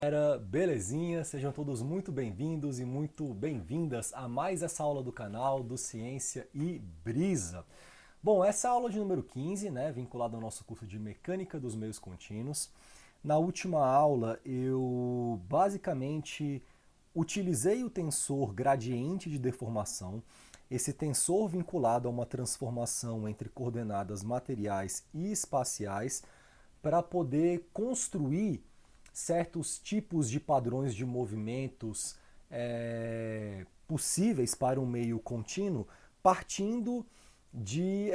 Galera, belezinha? Sejam todos muito bem-vindos e muito bem-vindas a mais essa aula do canal do Ciência e Brisa. Bom, essa é a aula de número 15, né, vinculada ao nosso curso de Mecânica dos Meios Contínuos. Na última aula eu basicamente utilizei o tensor gradiente de deformação, esse tensor vinculado a uma transformação entre coordenadas materiais e espaciais, para poder construir certos tipos de padrões de movimentos possíveis para um meio contínuo, partindo de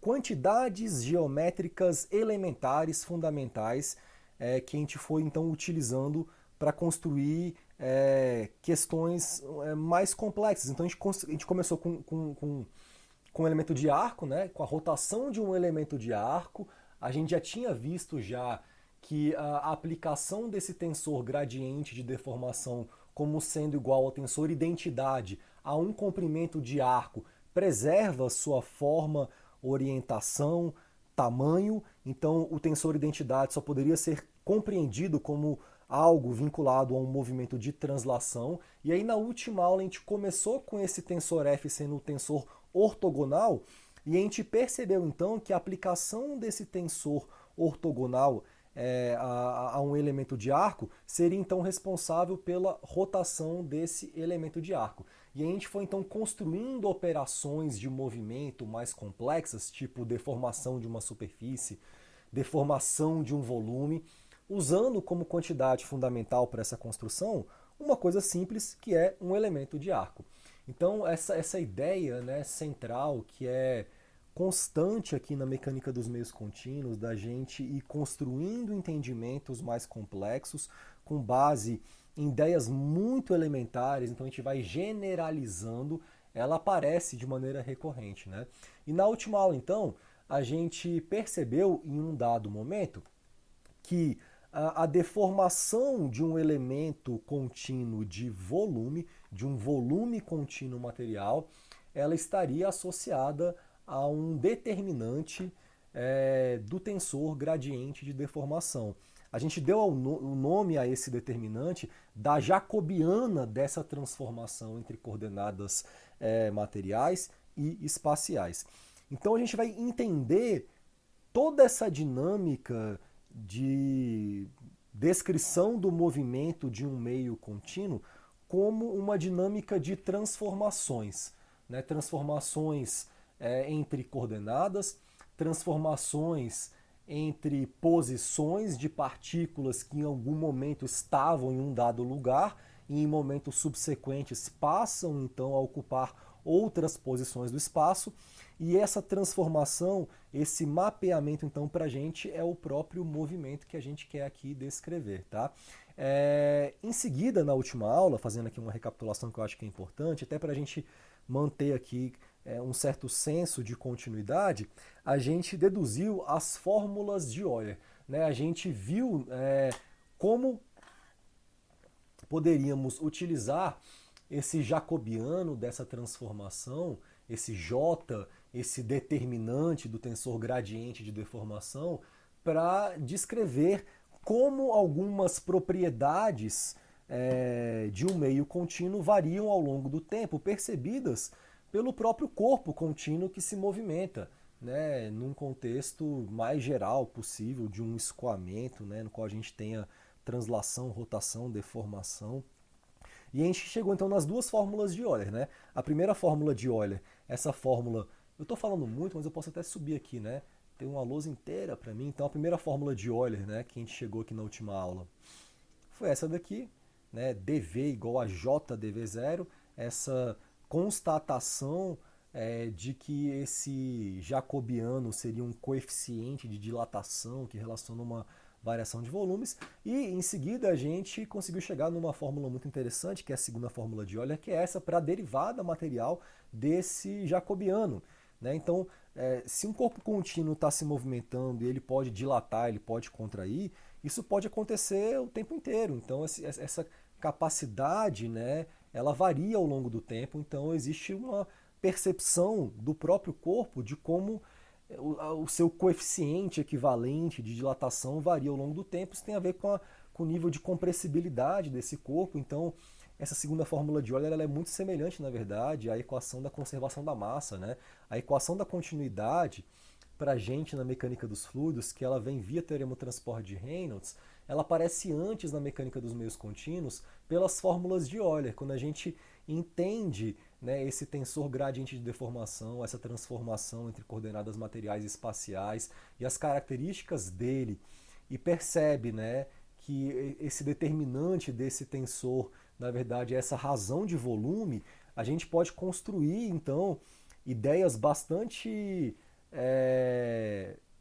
quantidades geométricas elementares fundamentais que a gente foi então utilizando para construir questões mais complexas. Então a gente começou com o elemento de arco, né, com a rotação de um elemento de arco. A gente já tinha visto já que a aplicação desse tensor gradiente de deformação como sendo igual ao tensor identidade a um comprimento de arco preserva sua forma, orientação, tamanho. Então o tensor identidade só poderia ser compreendido como algo vinculado a um movimento de translação. E aí na última aula a gente começou com esse tensor F sendo o tensor ortogonal, e a gente percebeu então que a aplicação desse tensor ortogonal a um elemento de arco seria então responsável pela rotação desse elemento de arco. E a gente foi então construindo operações de movimento mais complexas, tipo deformação de uma superfície, deformação de um volume, usando como quantidade fundamental para essa construção uma coisa simples, que é um elemento de arco. Então essa ideia, né, central, que é constante aqui na mecânica dos meios contínuos, da gente ir construindo entendimentos mais complexos com base em ideias muito elementares, então a gente vai generalizando, ela aparece de maneira recorrente, né? E na última aula, então, a gente percebeu em um dado momento que a deformação de um elemento contínuo de volume, de um volume contínuo material, ela estaria associada a um determinante do tensor gradiente de deformação. A gente deu o nome a esse determinante da jacobiana dessa transformação entre coordenadas materiais e espaciais. Então a gente vai entender toda essa dinâmica de descrição do movimento de um meio contínuo como uma dinâmica de transformações, né? Transformações entre coordenadas, transformações entre posições de partículas que em algum momento estavam em um dado lugar e em momentos subsequentes passam então a ocupar outras posições do espaço. E essa transformação, esse mapeamento então para a gente é o próprio movimento que a gente quer aqui descrever, tá? Em seguida, na última aula, fazendo aqui uma recapitulação que eu acho que é importante, até para a gente manter aqui um certo senso de continuidade, a gente deduziu as fórmulas de Euler, né? A gente viu como poderíamos utilizar esse jacobiano dessa transformação, esse J, esse determinante do tensor gradiente de deformação, para descrever como algumas propriedades de um meio contínuo variam ao longo do tempo, percebidas pelo próprio corpo contínuo que se movimenta, né, num contexto mais geral possível de um escoamento, né, no qual a gente tenha translação, rotação, deformação. E a gente chegou então nas duas fórmulas de Euler, né? A primeira fórmula de Euler, essa fórmula, eu estou falando muito, mas eu posso até subir aqui, né? Tem uma lousa inteira para mim. Então a primeira fórmula de Euler, né, que a gente chegou aqui na última aula, foi essa daqui, né? dV igual a JdV0, essa constatação de que esse jacobiano seria um coeficiente de dilatação que relaciona uma variação de volumes, e em seguida a gente conseguiu chegar numa fórmula muito interessante, que é a segunda fórmula de Euler, que é essa para a derivada material desse jacobiano, né? Então, se um corpo contínuo está se movimentando e ele pode dilatar, ele pode contrair, isso pode acontecer o tempo inteiro. Então, essa capacidade, né, ela varia ao longo do tempo, então existe uma percepção do próprio corpo de como o seu coeficiente equivalente de dilatação varia ao longo do tempo. Isso tem a ver com com o nível de compressibilidade desse corpo. Então, essa segunda fórmula de Euler ela é muito semelhante, na verdade, à equação da conservação da massa, né? A equação da continuidade, para a gente na mecânica dos fluidos, que ela vem via teorema do transporte de Reynolds, ela aparece antes na mecânica dos meios contínuos pelas fórmulas de Euler, quando a gente entende, né, esse tensor gradiente de deformação, essa transformação entre coordenadas materiais e espaciais e as características dele, e percebe, né, que esse determinante desse tensor, na verdade, é essa razão de volume, a gente pode construir, então, ideias bastante,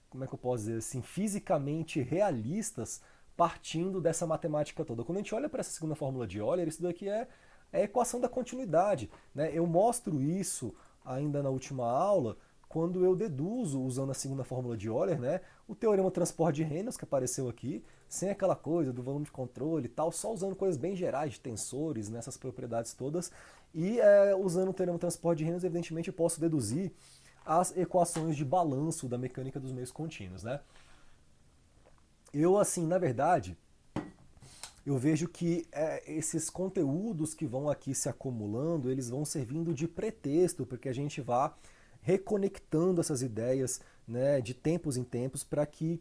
como é que eu posso dizer assim, fisicamente realistas, partindo dessa matemática toda. Quando a gente olha para essa segunda fórmula de Euler, isso daqui é a equação da continuidade, né? Eu mostro isso ainda na última aula, quando eu deduzo, usando a segunda fórmula de Euler, né, o teorema do transporte de Reynolds, que apareceu aqui, sem aquela coisa do volume de controle e tal, só usando coisas bem gerais de tensores, nessas propriedades todas, e usando o teorema do transporte de Reynolds, evidentemente, eu posso deduzir as equações de balanço da mecânica dos meios contínuos, né? Eu, assim, na verdade, eu vejo que esses conteúdos que vão aqui se acumulando, eles vão servindo de pretexto para que a gente vá reconectando essas ideias, né, de tempos em tempos, para que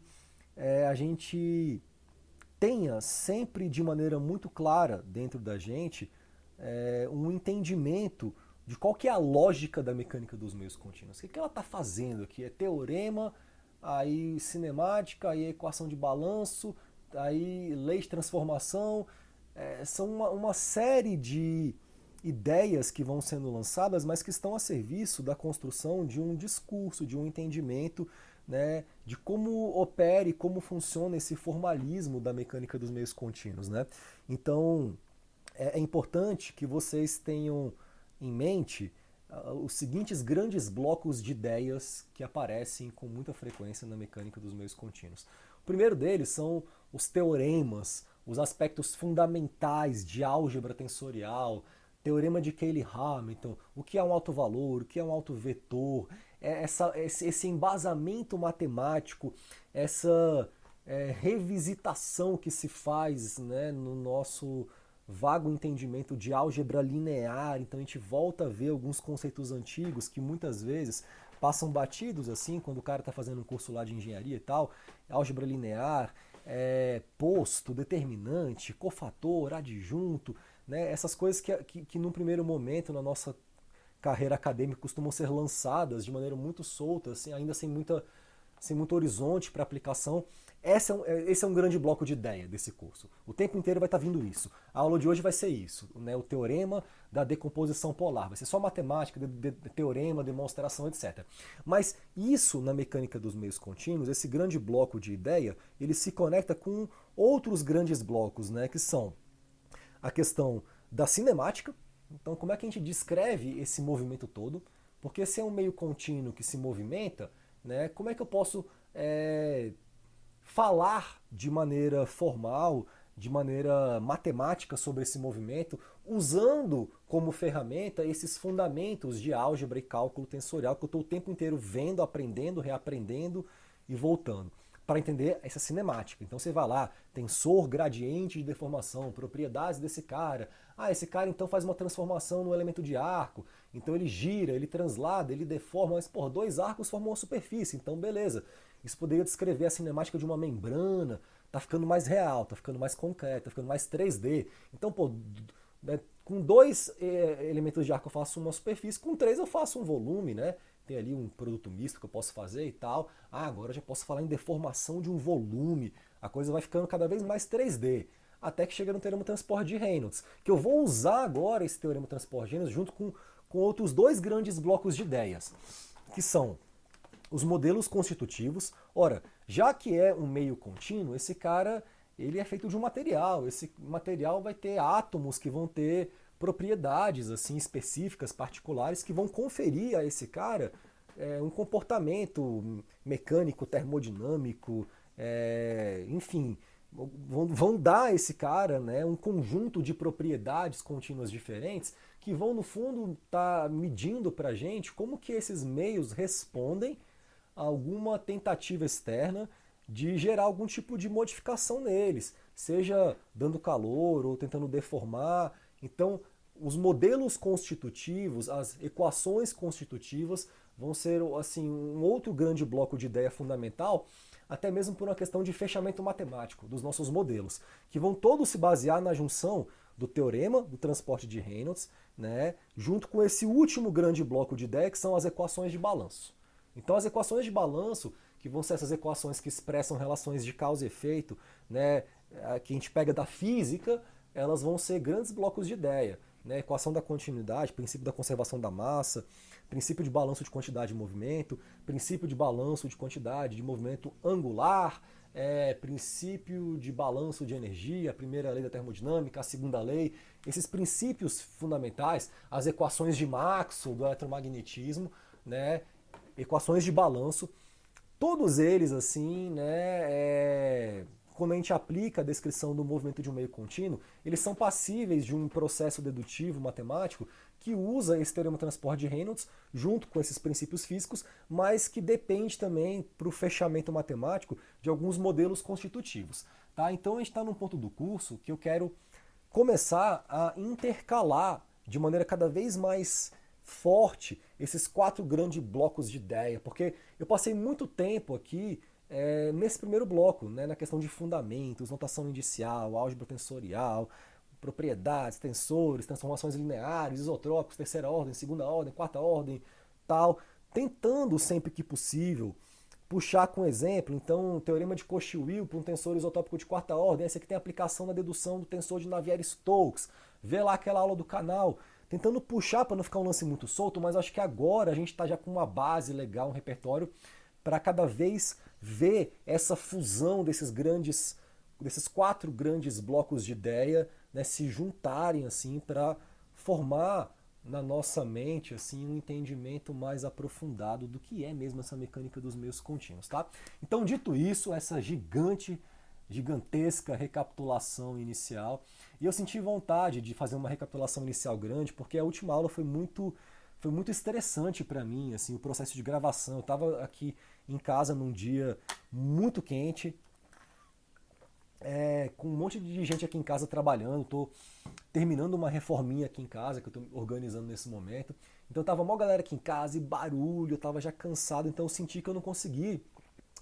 a gente tenha sempre de maneira muito clara dentro da gente um entendimento de qual que é a lógica da mecânica dos meios contínuos. O que ela está fazendo aqui? É teorema, aí cinemática, aí equação de balanço, aí lei de transformação. São uma série de ideias que vão sendo lançadas, mas que estão a serviço da construção de um discurso, de um entendimento, né, de como opera e como funciona esse formalismo da mecânica dos meios contínuos, né? Então, é importante que vocês tenham em mente os seguintes grandes blocos de ideias que aparecem com muita frequência na mecânica dos meios contínuos. O primeiro deles são os teoremas, os aspectos fundamentais de álgebra tensorial, teorema de Cayley-Hamilton, o que é um alto valor, o que é um alto vetor, esse embasamento matemático, essa revisitação que se faz, né, no nosso vago entendimento de álgebra linear. Então a gente volta a ver alguns conceitos antigos que muitas vezes passam batidos assim quando o cara está fazendo um curso lá de engenharia e tal, álgebra linear, posto, determinante, cofator, adjunto, né? Essas coisas que num primeiro momento na nossa carreira acadêmica costumam ser lançadas de maneira muito solta, assim, ainda sem muito horizonte para aplicação. Esse é um grande bloco de ideia desse curso. O tempo inteiro vai estar vindo isso. A aula de hoje vai ser isso, né? O teorema da decomposição polar. Vai ser só matemática, teorema, demonstração, etc. Mas isso, na mecânica dos meios contínuos, esse grande bloco de ideia, ele se conecta com outros grandes blocos, né? Que são a questão da cinemática. Então, como é que a gente descreve esse movimento todo? Porque se é um meio contínuo que se movimenta, né, como é que eu posso falar de maneira formal, de maneira matemática sobre esse movimento, usando como ferramenta esses fundamentos de álgebra e cálculo tensorial que eu estou o tempo inteiro vendo, aprendendo, reaprendendo e voltando, para entender essa cinemática. Então você vai lá, tensor gradiente de deformação, propriedades desse cara. Esse cara então faz uma transformação no elemento de arco, então ele gira, ele translada, ele deforma, mas dois arcos formam uma superfície, então beleza. Isso poderia descrever a cinemática de uma membrana, tá ficando mais real, tá ficando mais concreto, tá ficando mais 3D. Então, né, com dois elementos de arco eu faço uma superfície, com três eu faço um volume, né? Tem ali um produto misto que eu posso fazer e tal. Agora eu já posso falar em deformação de um volume. A coisa vai ficando cada vez mais 3D. Até que chega no teorema do transporte de Reynolds, que eu vou usar agora esse teorema do transporte de Reynolds junto com outros dois grandes blocos de ideias, que são os modelos constitutivos. Ora, já que é um meio contínuo, esse cara ele é feito de um material. Esse material vai ter átomos que vão ter propriedades assim específicas, particulares, que vão conferir a esse cara um comportamento mecânico, termodinâmico, enfim, vão dar a esse cara, né, um conjunto de propriedades contínuas diferentes que vão, no fundo, estar medindo para a gente como que esses meios respondem a alguma tentativa externa de gerar algum tipo de modificação neles, seja dando calor ou tentando deformar. Então, os modelos constitutivos, as equações constitutivas vão ser assim um outro grande bloco de ideia fundamental, até mesmo por uma questão de fechamento matemático dos nossos modelos, que vão todos se basear na junção do teorema do transporte de Reynolds, né, junto com esse último grande bloco de ideia que são as equações de balanço. Então as equações de balanço, que vão ser essas equações que expressam relações de causa e efeito, né, que a gente pega da física, elas vão ser grandes blocos de ideia. Né, equação da continuidade, princípio da conservação da massa, princípio de balanço de quantidade e movimento, princípio de balanço de quantidade de movimento angular, princípio de balanço de energia, a primeira lei da termodinâmica, a segunda lei, esses princípios fundamentais, as equações de Maxwell do eletromagnetismo, né, equações de balanço, todos eles assim, né, quando a gente aplica a descrição do movimento de um meio contínuo, eles são passíveis de um processo dedutivo matemático que usa esse teorema do transporte de Reynolds junto com esses princípios físicos, mas que depende também para o fechamento matemático de alguns modelos constitutivos. Tá? Então a gente está num ponto do curso que eu quero começar a intercalar de maneira cada vez mais forte esses 4 grandes blocos de ideia, porque eu passei muito tempo aqui nesse primeiro bloco, né, na questão de fundamentos, notação indicial, álgebra tensorial, propriedades, tensores, transformações lineares, isotrópicos, terceira ordem, segunda ordem, quarta ordem, tal, tentando sempre que possível puxar com exemplo, então, o teorema de Cauchy-Will para um tensor isotópico de quarta ordem, esse aqui tem aplicação na dedução do tensor de Navier-Stokes, vê lá aquela aula do canal, tentando puxar para não ficar um lance muito solto, mas acho que agora a gente está já com uma base legal, um repertório, para cada vez ver essa fusão desses 4 grandes blocos de ideia, né, se juntarem assim para formar na nossa mente assim um entendimento mais aprofundado do que é mesmo essa mecânica dos meios contínuos, tá? Então, dito isso, essa gigantesca recapitulação inicial, e eu senti vontade de fazer uma recapitulação inicial grande, porque a última aula foi muito estressante para mim, assim, o processo de gravação. Eu estava aqui em casa num dia muito quente, com um monte de gente aqui em casa trabalhando, estou terminando uma reforminha aqui em casa que eu estou organizando nesse momento. Então tava mó galera aqui em casa e barulho, eu tava já cansado, então eu senti que eu não consegui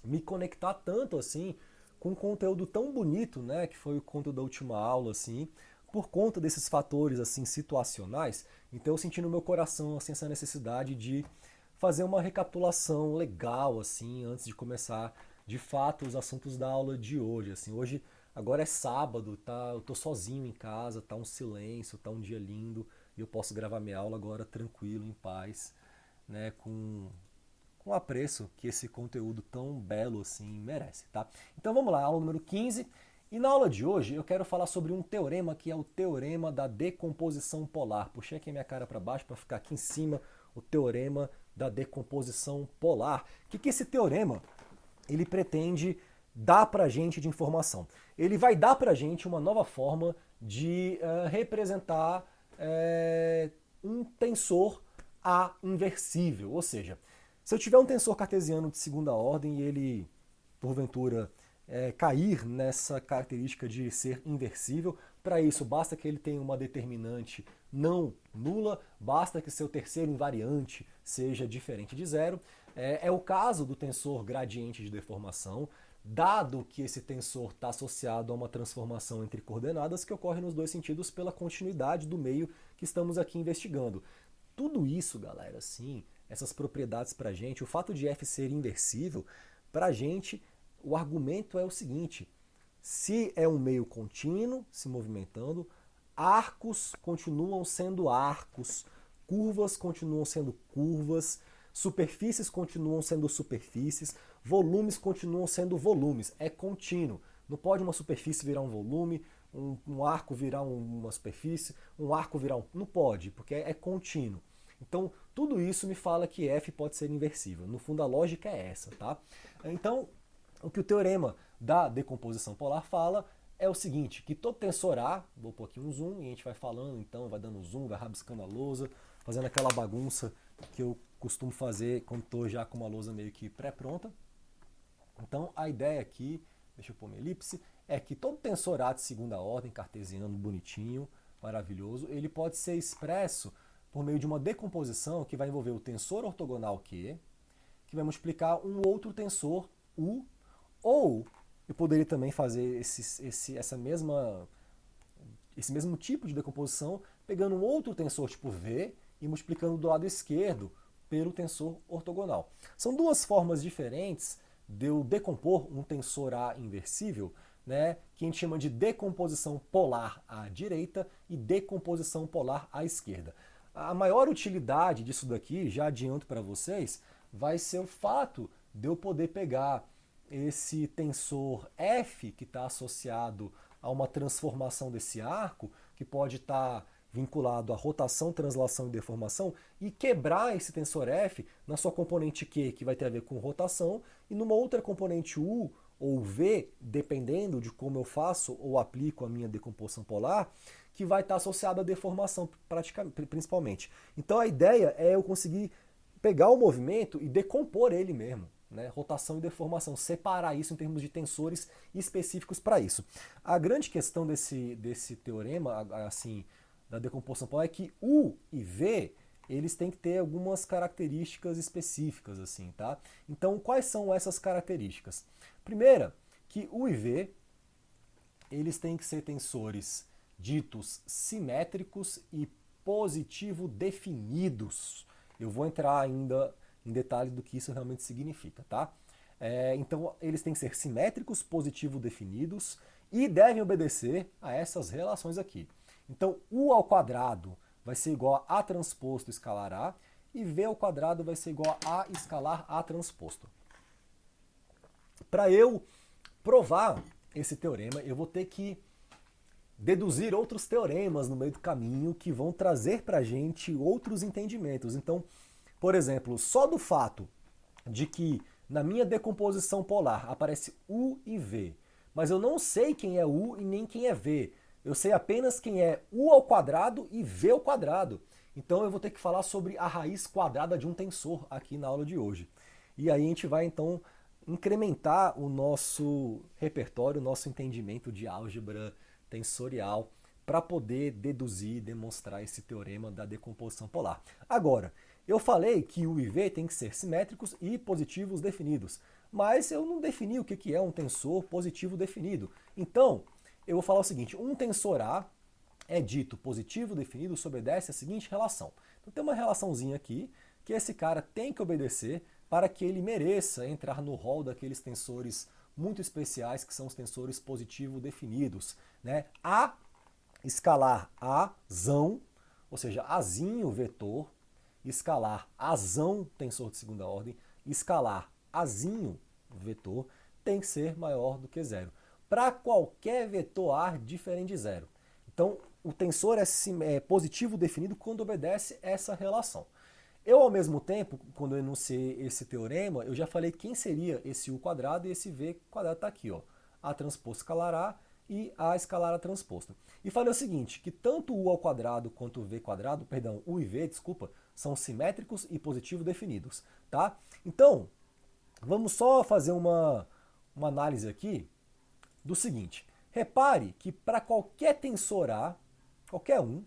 me conectar tanto assim com um conteúdo tão bonito, né, que foi o conteúdo da última aula, assim, por conta desses fatores assim situacionais. Então eu senti no meu coração assim essa necessidade de fazer uma recapitulação legal assim antes de começar de fato os assuntos da aula de hoje. Assim, hoje agora é sábado, tá? Eu tô sozinho em casa, tá um silêncio, tá um dia lindo e eu posso gravar minha aula agora tranquilo, em paz, né, com o apreço que esse conteúdo tão belo assim merece, tá? Então vamos lá, aula número 15. E na aula de hoje eu quero falar sobre um teorema que é o teorema da decomposição polar. Puxei aqui a minha cara para baixo para ficar aqui em cima, o teorema da decomposição polar. O que esse teorema ele pretende dar para a gente de informação? Ele vai dar para a gente uma nova forma de representar um tensor A inversível, ou seja, se eu tiver um tensor cartesiano de segunda ordem e ele, porventura, cair nessa característica de ser inversível, para isso basta que ele tenha uma determinante não nula, basta que seu terceiro invariante seja diferente de zero. É o caso do tensor gradiente de deformação, dado que esse tensor está associado a uma transformação entre coordenadas que ocorre nos dois sentidos pela continuidade do meio que estamos aqui investigando. Tudo isso, galera, assim, essas propriedades para a gente, o fato de f ser inversível, para a gente, o argumento é o seguinte: se é um meio contínuo se movimentando, arcos continuam sendo arcos, curvas continuam sendo curvas, superfícies continuam sendo superfícies, volumes continuam sendo volumes. É contínuo. Não pode uma superfície virar um volume, um arco virar uma superfície, um arco virar um... Não pode, porque é contínuo. Então, tudo isso me fala que f pode ser inversível. No fundo, a lógica é essa, tá? Então, o que o teorema da decomposição polar fala é o seguinte, que todo tensor A, vou pôr aqui um zoom e a gente vai falando, então vai dando zoom, vai rabiscando a lousa, fazendo aquela bagunça que eu costumo fazer quando estou já com uma lousa meio que pré-pronta. Então a ideia aqui, deixa eu pôr minha elipse, é que todo tensor A de segunda ordem, cartesiano, bonitinho, maravilhoso, ele pode ser expresso por meio de uma decomposição que vai envolver o tensor ortogonal Q, que vai multiplicar um outro tensor U, ou eu poderia também fazer esse mesmo tipo de decomposição pegando um outro tensor tipo V e multiplicando do lado esquerdo pelo tensor ortogonal. São duas formas diferentes de eu decompor um tensor A inversível, né, que a gente chama de decomposição polar à direita e decomposição polar à esquerda. A maior utilidade disso daqui, já adianto para vocês, vai ser o fato de eu poder pegar esse tensor F, que está associado a uma transformação desse arco, que pode estar vinculado à rotação, translação e deformação, e quebrar esse tensor F na sua componente Q, que vai ter a ver com rotação, e numa outra componente U ou V, dependendo de como eu faço ou aplico a minha decomposição polar, que vai estar associada à deformação, principalmente. Então a ideia é eu conseguir pegar o movimento e decompor ele mesmo. Né, rotação e deformação, separar isso em termos de tensores específicos para isso. A grande questão desse teorema, assim, da decomposição polar, é que U e V, eles têm que ter algumas características específicas, assim, tá? Então, quais são essas características? Primeira, que U e V, eles têm que ser tensores ditos simétricos e positivo definidos. Eu vou entrar ainda em detalhes do que isso realmente significa, tá? Então, eles têm que ser simétricos, positivo definidos e devem obedecer a essas relações aqui. Então, U ao quadrado vai ser igual a transposto escalar A e V ao quadrado vai ser igual a escalar A transposto. Para eu provar esse teorema, eu vou ter que deduzir outros teoremas no meio do caminho que vão trazer para a gente outros entendimentos. Então, por exemplo, só do fato de que na minha decomposição polar aparece U e V, mas eu não sei quem é U e nem quem é V. Eu sei apenas quem é U ao quadrado e V ao quadrado. Então eu vou ter que falar sobre a raiz quadrada de um tensor aqui na aula de hoje. E aí a gente vai então incrementar o nosso repertório, o nosso entendimento de álgebra tensorial para poder deduzir e demonstrar esse teorema da decomposição polar. Agora, eu falei que U e V tem que ser simétricos e positivos definidos, mas eu não defini o que é um tensor positivo definido. Então, eu vou falar o seguinte, um tensor A é dito positivo definido se obedece à seguinte relação. Então tem uma relaçãozinha aqui que esse cara tem que obedecer para que ele mereça entrar no rol daqueles tensores muito especiais que são os tensores positivo definidos. Né? A escalar Azão, ou seja, Azinho vetor, escalar Azão tensor de segunda ordem, escalar Azinho vetor tem que ser maior do que zero. Para qualquer vetor A diferente de zero. Então, o tensor é positivo definido quando obedece essa relação. Eu, ao mesmo tempo, quando eu enunciei esse teorema, eu já falei quem seria esse U quadrado e esse V quadrado está aqui, ó. A transposto escalar A e A escalar A transposto. E falei o seguinte, que tanto U ao quadrado quanto o V quadrado, perdão, U e V, desculpa, são simétricos e positivo definidos, tá? Então, vamos só fazer uma análise aqui do seguinte. Repare que para qualquer tensor A, qualquer um,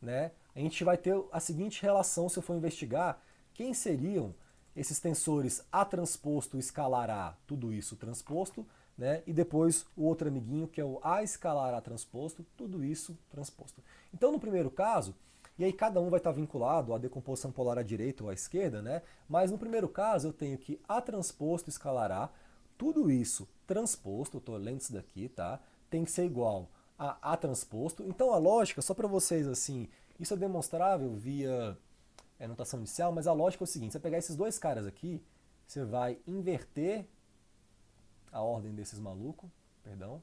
né, a gente vai ter a seguinte relação se eu for investigar quem seriam esses tensores A transposto escalar A, tudo isso transposto, né, e depois o outro amiguinho que é o A escalar A transposto, tudo isso transposto. Então no primeiro caso, e aí cada um vai estar vinculado à decomposição polar à direita ou à esquerda, né, mas no primeiro caso eu tenho que A transposto escalar A, tudo isso transposto, eu estou lendo isso daqui, tá? Tem que ser igual a transposto. Então a lógica, só para vocês assim, isso é demonstrável via notação inicial, mas a lógica é o seguinte, você pegar esses dois caras aqui, você vai inverter a ordem desses malucos, perdão.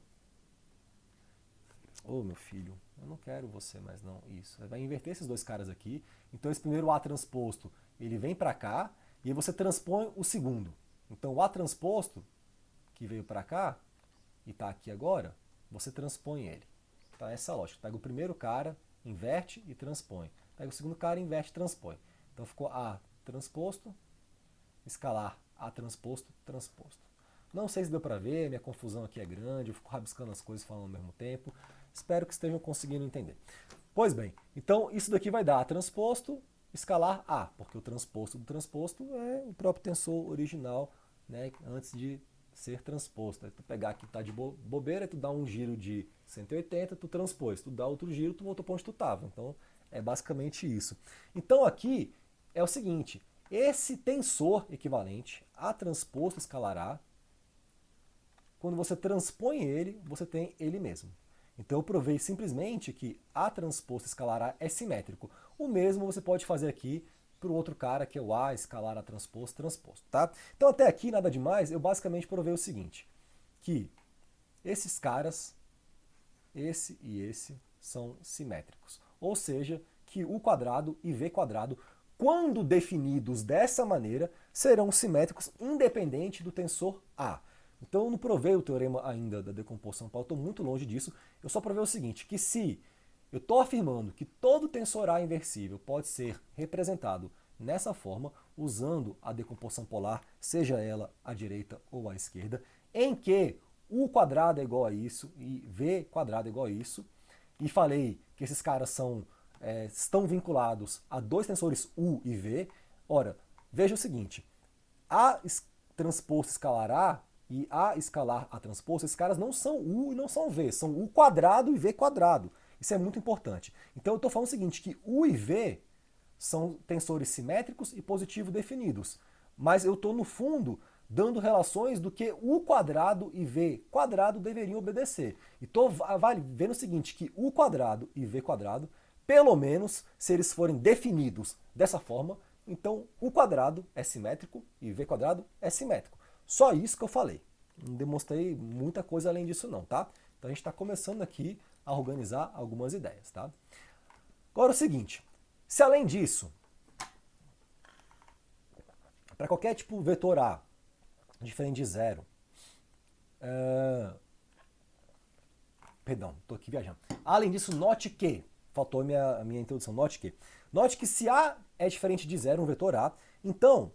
Ô, meu filho, eu não quero você mais não, isso. Você vai inverter esses dois caras aqui, então esse primeiro A transposto, ele vem para cá, e aí você transpõe o segundo. Então o A transposto, que veio para cá, e está aqui agora, você transpõe ele. Então essa é a lógica. Pega o primeiro cara, inverte e transpõe. Pega o segundo cara, inverte e transpõe. Então ficou A transposto, escalar A transposto, transposto. Não sei se deu para ver, minha confusão aqui é grande, eu fico rabiscando as coisas falando ao mesmo tempo. Espero que estejam conseguindo entender. Pois bem, então isso daqui vai dar A transposto escalar A, porque o transposto do transposto é o próprio tensor original, né, antes de ser transposto. Aí tu pegar aqui, tá de bobeira, tu dá um giro de 180, tu transpôs, tu dá outro giro, tu voltou para onde tu estava. Então é basicamente isso. Então aqui é o seguinte, esse tensor equivalente A transposto escalar A, quando você transpõe ele, você tem ele mesmo. Então eu provei simplesmente que A transposto escalar A é simétrico. O mesmo você pode fazer aqui para o outro cara, que é o A escalar A transposto, tá? Então até aqui, nada demais, eu basicamente provei o seguinte, que esses caras, esse e esse, são simétricos. Ou seja, que U quadrado e V quadrado, quando definidos dessa maneira, serão simétricos independente do tensor A. Então eu não provei o teorema ainda da decomposição Paulo, estou muito longe disso. Eu só provei o seguinte, que se eu estou afirmando que todo tensor A inversível pode ser representado nessa forma, usando a decomposição polar, seja ela à direita ou à esquerda, em que U quadrado é igual a isso e V quadrado é igual a isso, e falei que esses caras estão vinculados a dois tensores U e V. Ora, veja o seguinte, A transposto escalar A e A escalar A transposto, esses caras não são U e não são V, são U quadrado e V quadrado. Isso é muito importante. Então eu estou falando o seguinte, que U e V são tensores simétricos e positivo definidos. Mas eu estou, no fundo, dando relações do que U quadrado e V quadrado deveriam obedecer. E estou vendo o seguinte, que U quadrado e V quadrado, pelo menos, se eles forem definidos dessa forma, então U quadrado é simétrico e V quadrado é simétrico. Só isso que eu falei. Não demonstrei muita coisa além disso não, tá? Então a gente está começando aqui a organizar algumas ideias, tá? Agora o seguinte, se além disso, para qualquer tipo vetor A, diferente de zero, perdão, estou aqui viajando. Além disso, note que, faltou a minha introdução, note que se A é diferente de zero, um vetor A, então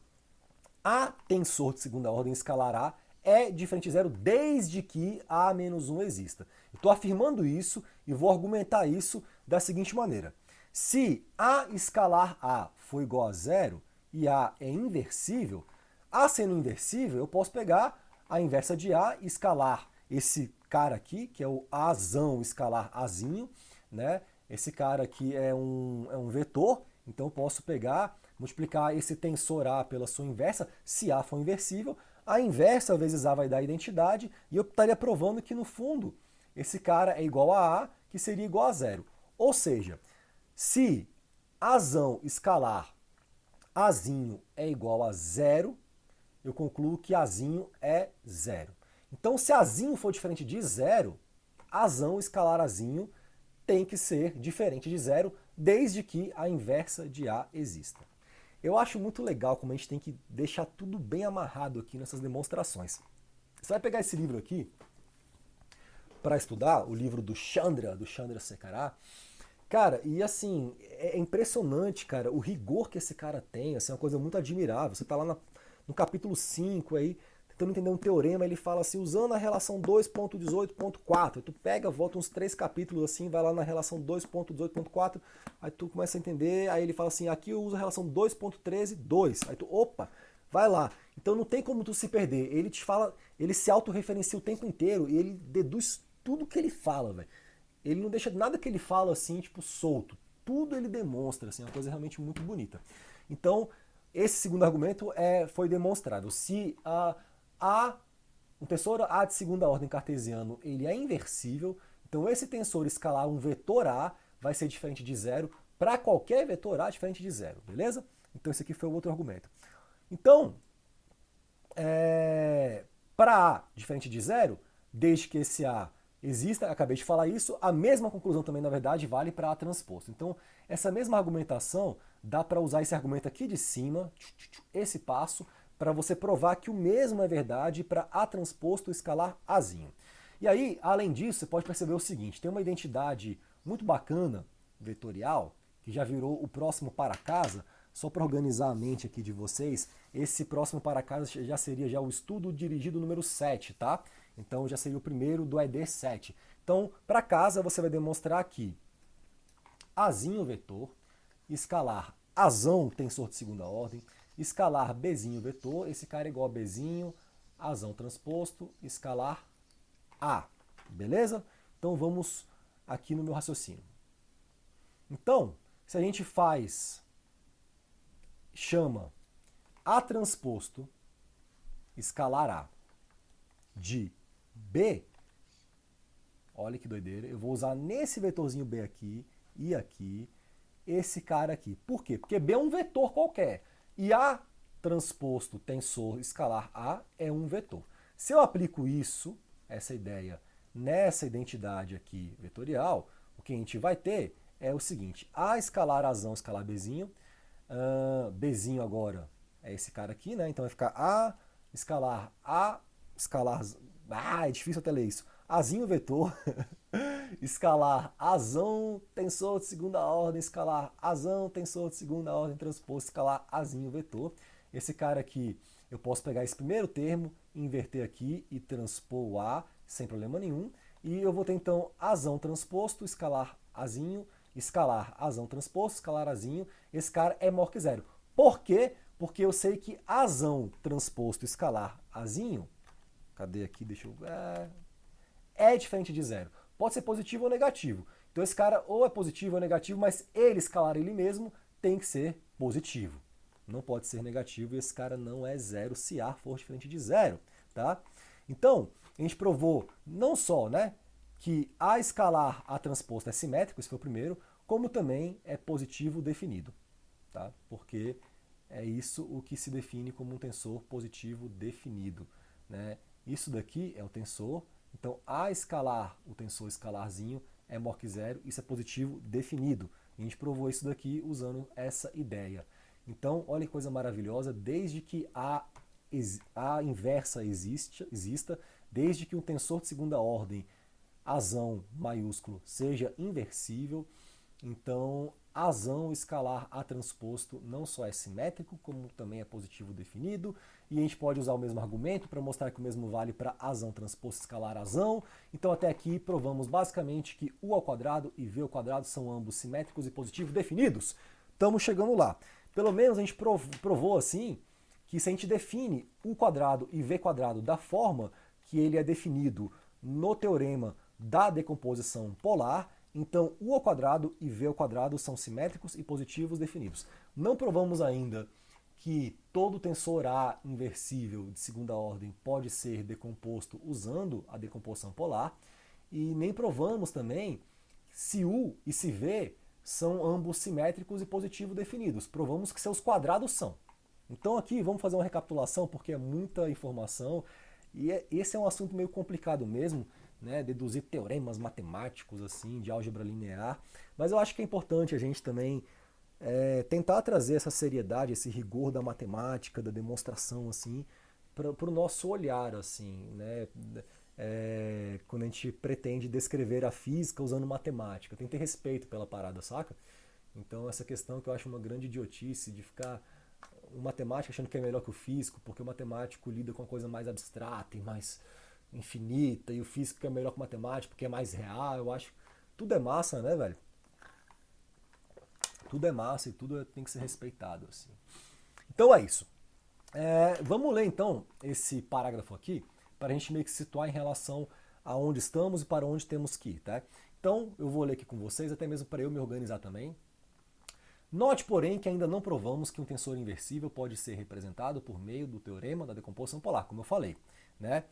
A tensor de segunda ordem escalar A é diferente de zero desde que A menos 1 exista. Estou afirmando isso e vou argumentar isso da seguinte maneira. Se A escalar A for igual a zero e A é inversível, A sendo inversível, eu posso pegar a inversa de A e escalar esse cara aqui, que é o Azão escalar Azinho, né? Esse cara aqui é um vetor, então eu posso pegar, multiplicar esse tensor A pela sua inversa, se A for inversível, a inversa vezes A vai dar a identidade, e eu estaria provando que, no fundo, esse cara é igual a A, que seria igual a zero. Ou seja, se Azão escalar Azinho é igual a zero, eu concluo que Azinho é zero. Então, se Azinho for diferente de zero, Azão escalar Azinho tem que ser diferente de zero, desde que a inversa de A exista. Eu acho muito legal como a gente tem que deixar tudo bem amarrado aqui nessas demonstrações. Você vai pegar esse livro aqui para estudar, o livro do Chandra Sekhar. Cara, e assim, é impressionante, cara, o rigor que esse cara tem, assim, é uma coisa muito admirável. Você tá lá no capítulo 5 aí, tentando entender um teorema, ele fala assim, usando a relação 2.18.4, tu pega, volta uns 3 capítulos assim, vai lá na relação 2.18.4, aí tu começa a entender, aí ele fala assim, aqui eu uso a relação 2.13.2, aí tu, opa, vai lá. Então não tem como tu se perder, ele te fala, ele se autorreferencia o tempo inteiro e ele deduz tudo que ele fala, velho. Ele não deixa nada que ele fala assim, tipo, solto. Tudo ele demonstra, assim, uma coisa realmente muito bonita. Então, esse segundo argumento foi demonstrável. Se um tensor A de segunda ordem cartesiano ele é inversível, então esse tensor escalar um vetor A vai ser diferente de zero para qualquer vetor A diferente de zero, beleza? Então esse aqui foi o outro argumento. Então, para A diferente de zero, desde que esse A exista, acabei de falar isso, a mesma conclusão também, na verdade, vale para A transposto. Então, essa mesma argumentação, dá para usar esse argumento aqui de cima, esse passo, para você provar que o mesmo é verdade para A transposto escalar Azinho. E aí, além disso, você pode perceber o seguinte, tem uma identidade muito bacana, vetorial, que já virou o próximo para casa, só para organizar a mente aqui de vocês, esse próximo para casa já seria já o estudo dirigido número 7, tá? Então já seria o primeiro do ED 7. Então, para casa você vai demonstrar aqui Azinho vetor, escalar Azão tensor de segunda ordem, escalar Bzinho vetor, esse cara é igual a Bzinho, Azão transposto, escalar A. Beleza? Então vamos aqui no meu raciocínio. Então, se a gente chama A transposto escalar A de B, olha que doideira, eu vou usar nesse vetorzinho B aqui e aqui, esse cara aqui. Por quê? Porque B é um vetor qualquer. E A transposto tensor escalar A é um vetor. Se eu aplico isso, essa ideia, nessa identidade aqui vetorial, o que a gente vai ter é o seguinte: A escalar Azão escalar Bzinho, Bzinho agora é esse cara aqui, né? Então vai ficar A escalar, é difícil até ler isso. Azinho vetor, escalar Azão tensor de segunda ordem, escalar Azão tensor de segunda ordem transposto, escalar Azinho vetor. Esse cara aqui, eu posso pegar esse primeiro termo, inverter aqui e transpor o A sem problema nenhum. E eu vou ter então Azão transposto, escalar Azinho, escalar Azão transposto, escalar Azinho. Esse cara é maior que zero. Por quê? Porque eu sei que Azão transposto, escalar Azinho, cadê aqui? Deixa eu... é diferente de zero. Pode ser positivo ou negativo. Então esse cara ou é positivo ou negativo, mas ele escalar ele mesmo tem que ser positivo. Não pode ser negativo e esse cara não é zero se A for diferente de zero, tá? Então, a gente provou não só, né, que A escalar A transposto é simétrico, esse foi o primeiro, como também é positivo definido, tá? Porque é isso o que se define como um tensor positivo definido, né? Isso daqui é o tensor. Então, A escalar, o tensor escalarzinho, é maior que zero, isso é positivo definido. A gente provou isso daqui usando essa ideia. Então, olha que coisa maravilhosa, desde que a inversa exista, desde que um tensor de segunda ordem, Azão maiúsculo, seja inversível, então Azão escalar A transposto não só é simétrico, como também é positivo definido, e a gente pode usar o mesmo argumento para mostrar que o mesmo vale para Azão transposto escalar Azão. Então até aqui provamos basicamente que U ao quadrado e V ao quadrado são ambos simétricos e positivo definidos. Estamos chegando lá. Pelo menos a gente provou assim que se a gente define U quadrado e V quadrado da forma que ele é definido no teorema da decomposição polar, então U ao quadrado e V ao quadrado são simétricos e positivos definidos. Não provamos ainda que todo tensor A inversível de segunda ordem pode ser decomposto usando a decomposição polar, e nem provamos também se U e se V são ambos simétricos e positivo definidos. Provamos que seus quadrados são. Então aqui vamos fazer uma recapitulação porque é muita informação e esse é um assunto meio complicado mesmo, né? Deduzir teoremas matemáticos assim de álgebra linear, mas eu acho que é importante a gente também tentar trazer essa seriedade, esse rigor da matemática, da demonstração assim, para o nosso olhar assim, né? Quando a gente pretende descrever a física usando matemática, tem que ter respeito pela parada, saca? Então essa questão que eu acho uma grande idiotice de ficar o matemático achando que é melhor que o físico, porque o matemático lida com uma coisa mais abstrata e mais infinita, e o físico é melhor que o matemático porque é mais real. Eu acho que tudo é massa, né, velho? Tudo é massa e tudo tem que ser respeitado, assim. Então é isso. Vamos ler então esse parágrafo aqui para a gente meio que situar em relação a onde estamos e para onde temos que ir, tá? Então eu vou ler aqui com vocês, até mesmo para eu me organizar também. Note, porém, que ainda não provamos que um tensor inversível pode ser representado por meio do teorema da decomposição polar, como eu falei, né?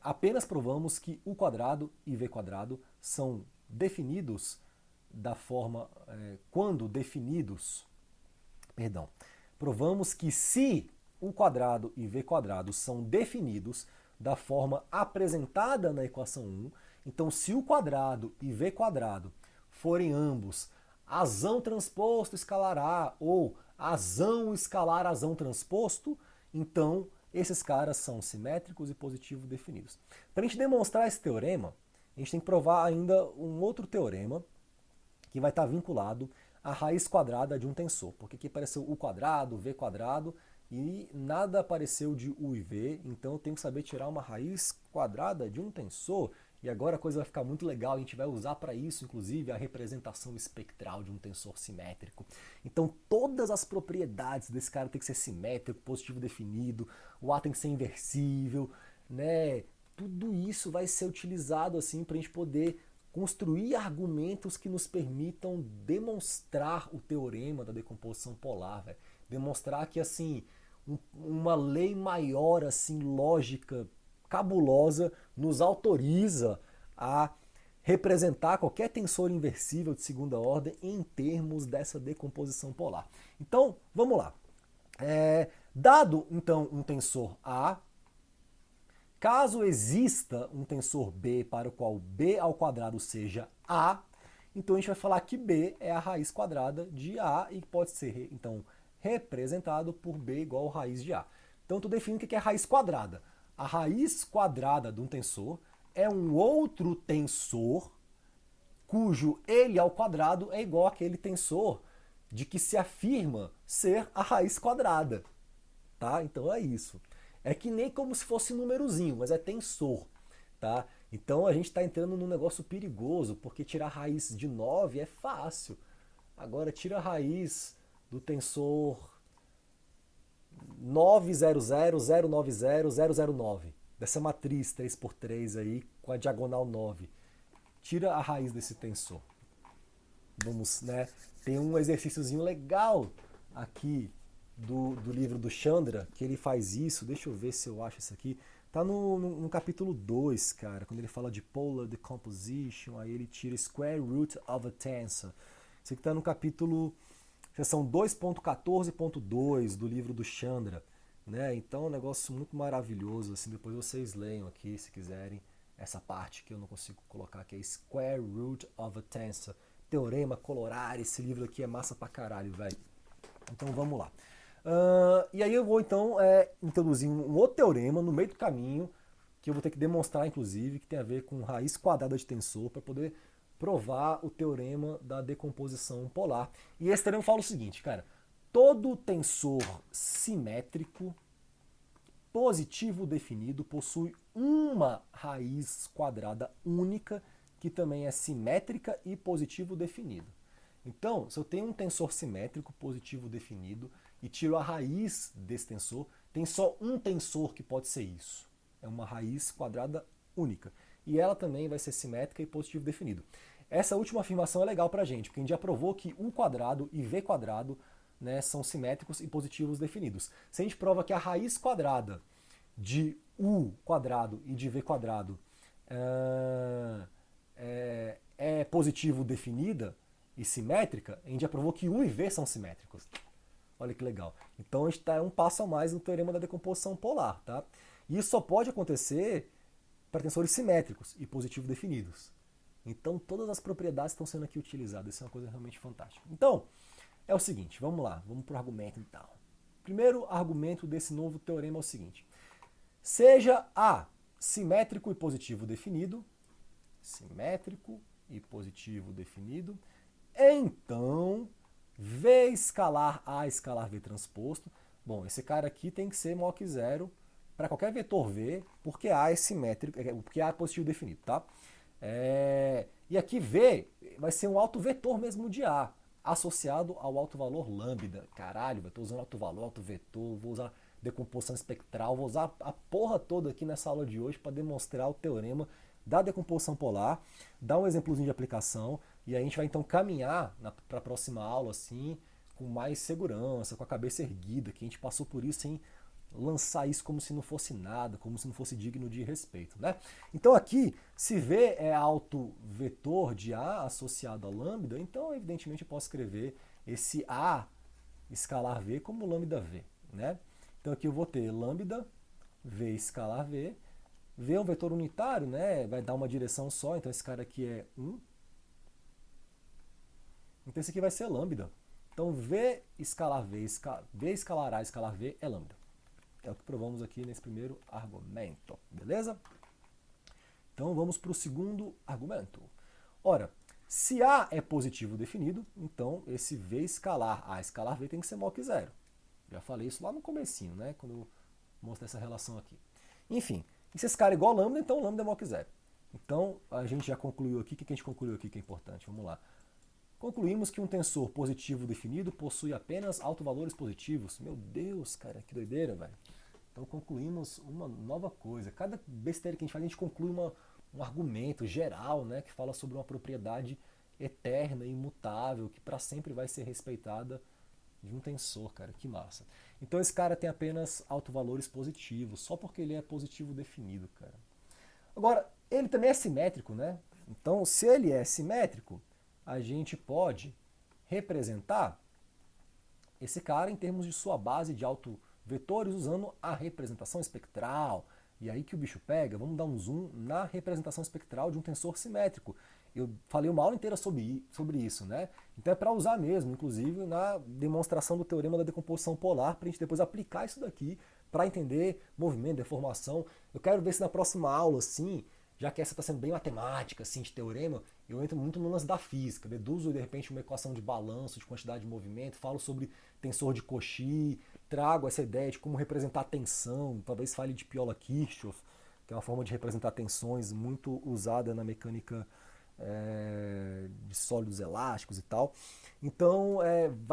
Apenas provamos que U quadrado e V quadrado são definidos da forma, quando definidos, perdão, provamos que se U quadrado e V quadrado são definidos da forma apresentada na equação 1, então se U quadrado e V quadrado forem ambos Azão transposto escalar A ou Azão escalar Azão transposto, então esses caras são simétricos e positivo definidos. Para a gente demonstrar esse teorema, a gente tem que provar ainda um outro teorema que vai estar vinculado a raiz quadrada de um tensor, porque aqui apareceu u quadrado, v quadrado, e nada apareceu de u e v, então eu tenho que saber tirar uma raiz quadrada de um tensor. E agora a coisa vai ficar muito legal, a gente vai usar para isso, inclusive, a representação espectral de um tensor simétrico. Então todas as propriedades desse cara tem que ser simétrico, positivo definido, o A tem que ser inversível, né? Tudo isso vai ser utilizado assim para a gente poder construir argumentos que nos permitam demonstrar o teorema da decomposição polar, véio. Demonstrar que assim uma lei maior, assim, lógica, cabulosa, nos autoriza a representar qualquer tensor inversível de segunda ordem em termos dessa decomposição polar. Então, vamos lá. Dado, então, um tensor A, caso exista um tensor B para o qual B ao quadrado seja A, então a gente vai falar que B é a raiz quadrada de A e pode ser, então, representado por B igual a raiz de A. Então, tu define o que é raiz quadrada. A raiz quadrada de um tensor é um outro tensor cujo ele ao quadrado é igual àquele tensor de que se afirma ser a raiz quadrada. Tá? Então é isso. É que nem como se fosse um númerozinho, mas é tensor. Tá? Então a gente está entrando num negócio perigoso, porque tirar a raiz de 9 é fácil. Agora tira a raiz do tensor 900090009, dessa matriz 3x3 aí, com a diagonal 9. Tira a raiz desse tensor. Vamos, né? Tem um exercíciozinho legal aqui do livro do Chandra, que ele faz isso. Deixa eu ver se eu acho isso aqui. Tá no capítulo 2, cara, quando ele fala de polar decomposition, aí ele tira square root of a tensor. Isso aqui tá no capítulo, seção 2.14.2 do livro do Chandra, né? Então é um negócio muito maravilhoso, assim, depois vocês leiam aqui, se quiserem, essa parte que eu não consigo colocar, que é square root of a tensor. Teorema colorar, esse livro aqui é massa pra caralho, velho. Então vamos lá. E aí eu vou então introduzir um outro teorema no meio do caminho, que eu vou ter que demonstrar, inclusive, que tem a ver com raiz quadrada de tensor, para poder provar o teorema da decomposição polar. E esse teorema fala o seguinte, cara, todo tensor simétrico positivo definido possui uma raiz quadrada única, que também é simétrica e positivo definido. Então, se eu tenho um tensor simétrico positivo definido e tiro a raiz desse tensor, tem só um tensor que pode ser isso. É uma raiz quadrada única. E ela também vai ser simétrica e positivo definido. Essa última afirmação é legal pra gente, porque a gente já provou que U quadrado e V quadrado, né, são simétricos e positivos definidos. Se a gente prova que a raiz quadrada de U quadrado e de V quadrado é positivo definida e simétrica, a gente já provou que U e V são simétricos. Olha que legal. Então a gente está um passo a mais no teorema da decomposição polar. Tá? E isso só pode acontecer para tensores simétricos e positivo definidos. Então todas as propriedades estão sendo aqui utilizadas. Isso é uma coisa realmente fantástica. Então, é o seguinte, vamos lá, vamos para o argumento então. Primeiro argumento desse novo teorema é o seguinte. Seja A simétrico e positivo definido, então V escalar A escalar V transposto. Bom, esse cara aqui tem que ser maior que zero para qualquer vetor V, porque A é simétrico, porque A é positivo definido, tá? E aqui V vai ser um autovetor mesmo de A, associado ao autovalor lambda. Caralho, eu estou usando autovalor, autovetor, vou usar decomposição espectral, vou usar a porra toda aqui nessa aula de hoje para demonstrar o teorema da decomposição polar, dar um exemplozinho de aplicação, e aí a gente vai então caminhar para a próxima aula assim, com mais segurança, com a cabeça erguida, que a gente passou por isso sem lançar isso como se não fosse nada, como se não fosse digno de respeito, né? Então aqui, se V é autovetor de A associado a lambda, então evidentemente eu posso escrever esse A escalar V como lambda V, né? Então aqui eu vou ter lambda V escalar V. V é um vetor unitário, né? Vai dar uma direção só, então esse cara aqui é 1. Então esse aqui vai ser lambda. Então V escalar V, V escalar A escalar V é lambda. É o que provamos aqui nesse primeiro argumento, beleza? Então vamos para o segundo argumento. Ora, Se A é positivo definido, então esse V escalar, A escalar V tem que ser maior que zero. Já falei isso lá no comecinho, né? Quando eu mostrei essa relação aqui. Enfim, e se esse cara é igual a lambda, então lambda é maior que zero. Então a gente já concluiu aqui. O que a gente concluiu aqui que é importante? Vamos lá. Concluímos que um tensor positivo definido possui apenas autovalores positivos. Meu Deus, cara, que doideira, velho. Então concluímos uma nova coisa. Cada besteira que a gente faz, a gente conclui um argumento geral, né, que fala sobre uma propriedade eterna e imutável, que para sempre vai ser respeitada de um tensor, cara. Que massa. Então esse cara tem apenas autovalores positivos, só porque ele é positivo definido, cara. Agora, ele também é simétrico, né? Então, se ele é simétrico, a gente pode representar esse cara em termos de sua base de autovetores usando a representação espectral. E aí que o bicho pega, vamos dar um zoom na representação espectral de um tensor simétrico. Eu falei uma aula inteira sobre isso, né? Então é para usar mesmo, inclusive na demonstração do teorema da decomposição polar, para a gente depois aplicar isso daqui para entender movimento, deformação. Eu quero ver se na próxima aula, assim, já que essa está sendo bem matemática, assim, de teorema, eu entro muito no lance da física, deduzo de repente uma equação de balanço, de quantidade de movimento, falo sobre tensor de Cauchy, trago essa ideia de como representar tensão, talvez fale de Piola-Kirchhoff, que é uma forma de representar tensões muito usada na mecânica de sólidos elásticos e tal. Então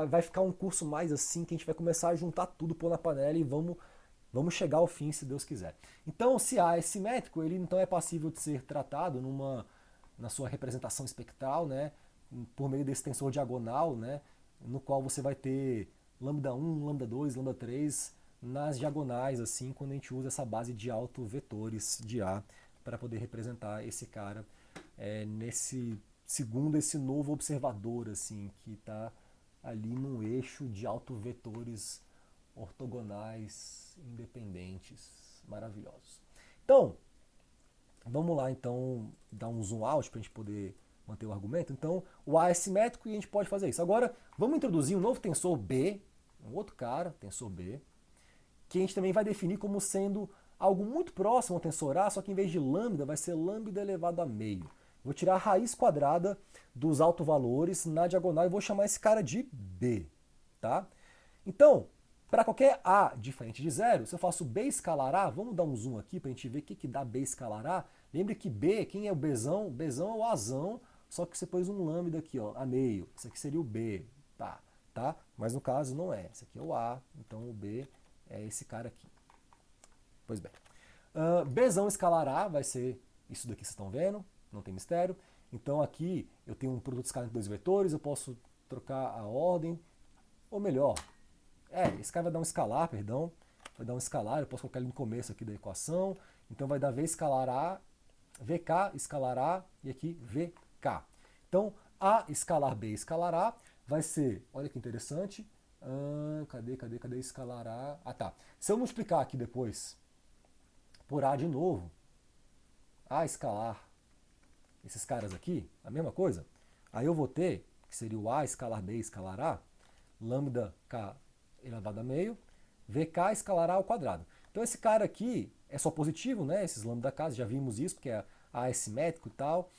vai ficar um curso mais assim, que a gente vai começar a juntar tudo, pôr na panela e vamos chegar ao fim, se Deus quiser. Então, se A é simétrico, ele então é passível de ser tratado na sua representação espectral, né, por meio desse tensor diagonal, né, no qual você vai ter lambda 1, lambda 2, lambda 3 nas diagonais, assim, quando a gente usa essa base de autovetores de A para poder representar esse cara segundo esse novo observador, assim, que está ali num eixo de autovetores ortogonais independentes, maravilhosos. Então, vamos lá então dar um zoom out para a gente poder manter o argumento. Então, o A é simétrico e a gente pode fazer isso. Agora, vamos introduzir um novo tensor B, um outro cara, tensor B, que a gente também vai definir como sendo algo muito próximo ao tensor A, só que em vez de lambda, vai ser lambda elevado a meio. Vou tirar a raiz quadrada dos autovalores na diagonal e vou chamar esse cara de B, tá? Então, para qualquer A diferente de zero, se eu faço B escalar A, vamos dar um zoom aqui para a gente ver o que dá B escalar A. Lembre que B, quem é o Bzão? Bzão é o Azão, só que você pôs um lambda aqui, ó, a meio. Isso aqui seria o B, tá? Mas no caso não é. Esse aqui é o A, então o B é esse cara aqui. Pois bem. Bzão escalar A vai ser isso daqui que vocês estão vendo, não tem mistério. Então aqui eu tenho um produto escalar entre dois vetores, eu posso trocar a ordem, ou melhor, esse cara vai dar um escalar, perdão, vai dar um escalar, eu posso colocar ele no começo aqui da equação, então vai dar V escalar A, VK escalar A e aqui VK. Então A escalar B escalar A vai ser, olha que interessante, cadê escalar A? Ah tá, se eu multiplicar aqui depois por A de novo, A escalar esses caras aqui, a mesma coisa, aí eu vou ter, que seria o A escalar B escalar A, lambda K elevado a meio, VK escalar A ao quadrado. Então esse cara aqui é só positivo, né? Esses lambda K, já vimos isso, porque A é simétrico e tal,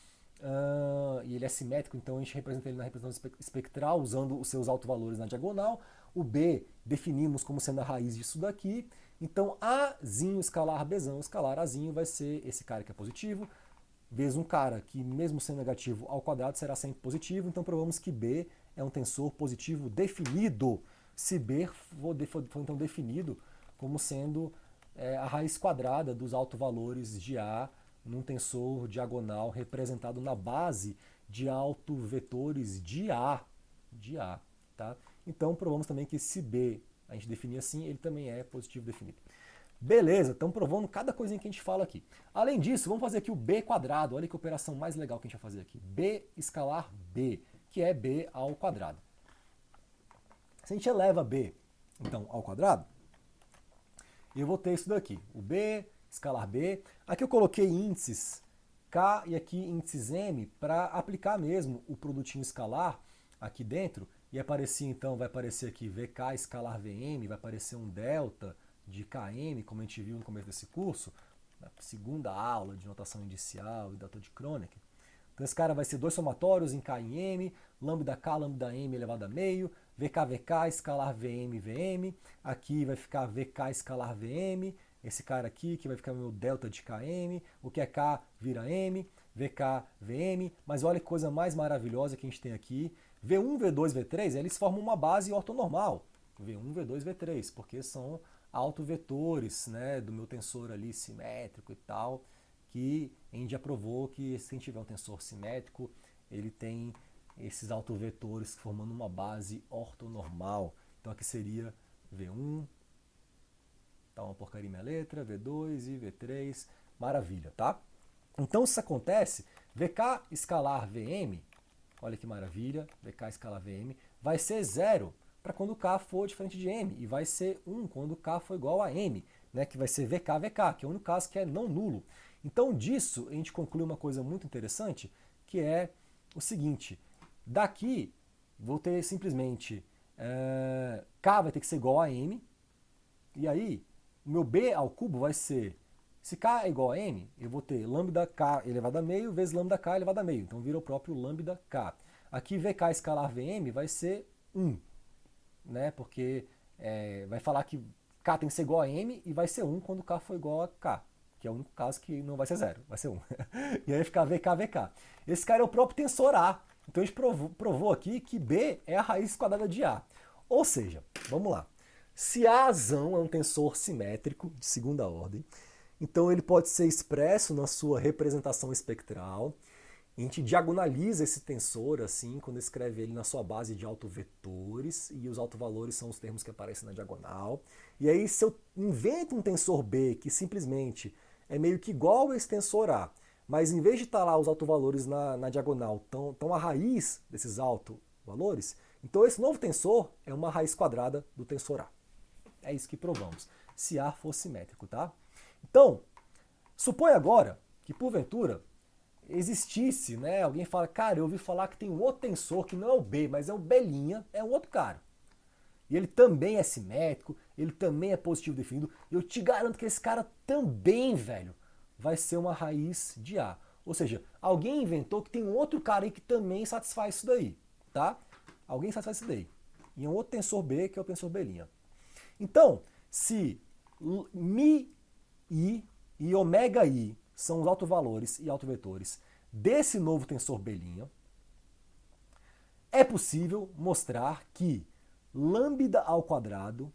e ele é simétrico, então a gente representa ele na representação espectral, usando os seus autovalores na diagonal. O B definimos como sendo a raiz disso daqui, então Azinho escalar Bzão escalar Azinho vai ser esse cara que é positivo, vezes um cara que, mesmo sendo negativo ao quadrado, será sempre positivo, então provamos que B é um tensor positivo definido. Se B for então definido como sendo a raiz quadrada dos autovalores de A num tensor diagonal representado na base de autovetores de A. Tá? Então provamos também que se B a gente definir assim, ele também é positivo definido. Beleza, estamos provando cada coisinha que a gente fala aqui. Além disso, vamos fazer aqui o B quadrado. Olha que operação mais legal que a gente vai fazer aqui. B escalar B, que é B ao quadrado. Se a gente eleva B, então, ao quadrado, eu vou ter isso daqui. O B escalar B. Aqui eu coloquei índices K e aqui índices M para aplicar mesmo o produtinho escalar aqui dentro. E aparecer, então, vai aparecer aqui VK escalar VM, vai aparecer um delta de Km, como a gente viu no começo desse curso, na segunda aula de notação inicial e data de Kronecker. Então esse cara vai ser dois somatórios em K e M, lambda K, lambda M elevado a meio, VK, VK, escalar VM, VM. Aqui vai ficar VK escalar VM. Esse cara aqui que vai ficar meu delta de KM. O que é K vira M. VK, VM. Mas olha que coisa mais maravilhosa que a gente tem aqui. V1, V2, V3, eles formam uma base ortonormal. V1, V2, V3, porque são autovetores, né, do meu tensor ali simétrico e tal, que a gente já provou que se a gente tiver um tensor simétrico, ele tem esses autovetores formando uma base ortonormal. Então aqui seria V1, tá uma porcaria minha letra, V2 e V3, maravilha, tá? Então se isso acontece, VK escalar VM, olha que maravilha, VK escalar VM, vai ser 0 para quando K for diferente de M, e vai ser 1 quando K for igual a M, né, que vai ser VK, VK, que é o único caso que é não nulo. Então disso a gente conclui uma coisa muito interessante, que é o seguinte, daqui vou ter simplesmente K vai ter que ser igual a M, e aí o meu B ao cubo vai ser, se K é igual a M, eu vou ter lambda K elevado a meio vezes lambda K elevado a meio, então vira o próprio lambda K. Aqui VK escalar VM vai ser 1, né, porque vai falar que K tem que ser igual a M e vai ser 1 quando K for igual a K, que é o único caso que não vai ser 0, vai ser 1. E aí fica VK, VK. Esse cara é o próprio tensor A. Então a gente provou aqui que B é a raiz quadrada de A. Ou seja, vamos lá. Se Azão é um tensor simétrico de segunda ordem, então ele pode ser expresso na sua representação espectral. A gente diagonaliza esse tensor assim, quando escreve ele na sua base de autovetores, e os autovalores são os termos que aparecem na diagonal. E aí se eu invento um tensor B que simplesmente é meio que igual a esse tensor A, mas em vez de estar lá os autovalores na diagonal, estão a raiz desses autovalores, então esse novo tensor é uma raiz quadrada do tensor A. É isso que provamos, se A for simétrico, tá? Então, supõe agora que porventura existisse, né, alguém fala, cara, eu ouvi falar que tem um outro tensor que não é o B, mas é o B', é um outro cara. E ele também é simétrico, ele também é positivo definido, e eu te garanto que esse cara também, velho, vai ser uma raiz de A. Ou seja, alguém inventou que tem um outro cara aí que também satisfaz isso daí, tá? Alguém satisfaz isso daí. E é um outro tensor B, que é o tensor B'. Então, se Mi I e ômega I são os autovalores e autovetores desse novo tensor B', é possível mostrar que lambda ao quadrado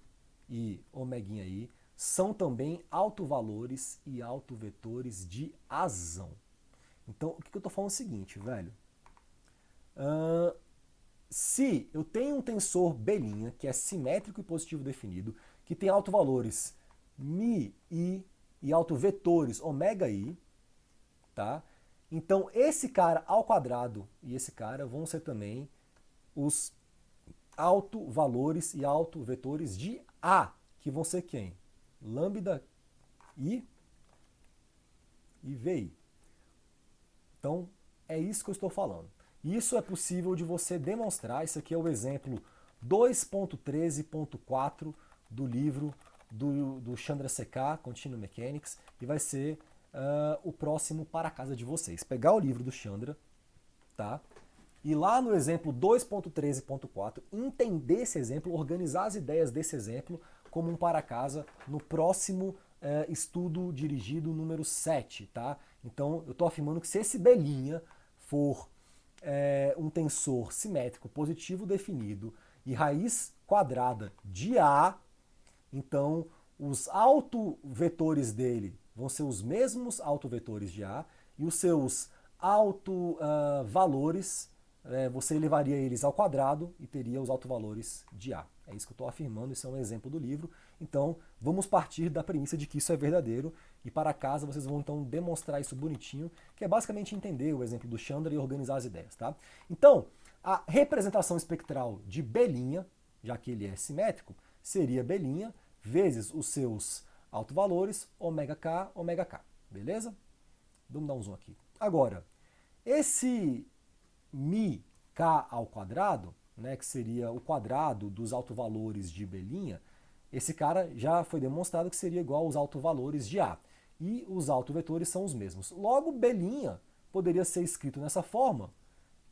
e ômega I são também autovalores e autovetores de Azão. Então, o que eu estou falando é o seguinte, velho. Se eu tenho um tensor B', que é simétrico e positivo definido, que tem autovalores Mi, I e autovetores ômega I, tá? Então esse cara ao quadrado e esse cara vão ser também os autovalores e autovetores de A, que vão ser quem? Lambda I e VI. Então é isso que eu estou falando. Isso é possível de você demonstrar. Isso aqui é o exemplo 2.13.4 do livro do Chandrasekhar, Continuum Mechanics, e vai ser o próximo para a casa de vocês. Pegar o livro do Chandra, tá? E lá no exemplo 2.13.4, entender esse exemplo, organizar as ideias desse exemplo como um para casa no próximo estudo dirigido número 7, tá? Então eu estou afirmando que se esse B' for um tensor simétrico positivo definido e raiz quadrada de A, então os autovetores dele vão ser os mesmos autovetores de A e os seus autovalores, você elevaria eles ao quadrado e teria os autovalores de A. É isso que eu estou afirmando, isso é um exemplo do livro. Então vamos partir da premissa de que isso é verdadeiro e para casa vocês vão então demonstrar isso bonitinho, que é basicamente entender o exemplo do Chandra e organizar as ideias, tá? Então, a representação espectral de B', já que ele é simétrico, seria B' vezes os seus autovalores, ômega K, beleza? Vamos dar um zoom aqui. Agora, esse Mi K ao quadrado, né, que seria o quadrado dos autovalores de B', esse cara já foi demonstrado que seria igual aos autovalores de A. E os autovetores são os mesmos. Logo, B' poderia ser escrito nessa forma,